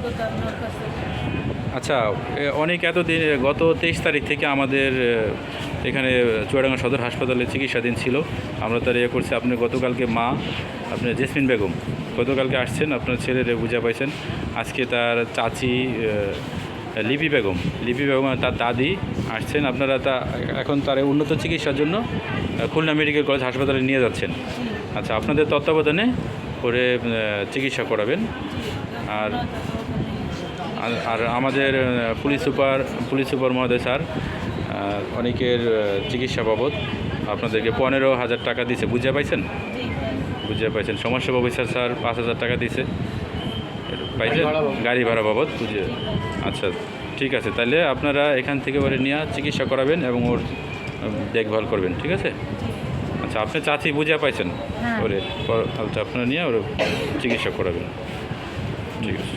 অভিজ্ঞতা আপনার কাছে। আচ্ছা, অনেক এতদিন গত 23 তারিখ থেকে আমাদের এখানে চুয়াডাঙ্গা সদর হাসপাতালে চিকিৎসাধীন ছিল। আমরা তার করছি। আপনি গতকালকে মা আপনার জেসমিন বেগম গতকালকে আসছেন, আপনার ছেলের বুঝা পাইছেন। আজকে তার চাচি লিপি বেগম আর তার দাদি আসছেন। আপনারা এখন তার উন্নত চিকিৎসার জন্য খুলনা মেডিকেল কলেজ হাসপাতালে নিয়ে যাচ্ছেন। আচ্ছা, আপনাদের তত্ত্বাবধানে করে চিকিৎসা করাবেন। আর আর আমাদের পুলিশ সুপার মহোদয় স্যার অনেকের চিকিৎসা বাবদ আপনাদেরকে 15,000 টাকা দিয়েছে। বুঝে পাইছেন? সমাজসেবা অফিসার স্যার 5,000 টাকা দিয়েছে, পাইছেন গাড়ি ভাড়া বাবদ বুঝে। আচ্ছা, ঠিক আছে, তাহলে আপনারা এখান থেকে ওরে নিয়ে চিকিৎসা করাবেন এবং ওর দেখভাল করবেন, ঠিক আছে? আচ্ছা, আপনি চাচি বুঝে পাইছেন ওরে, আচ্ছা আপনারা নিয়ে ওর চিকিৎসা করাবেন, ঠিক আছে।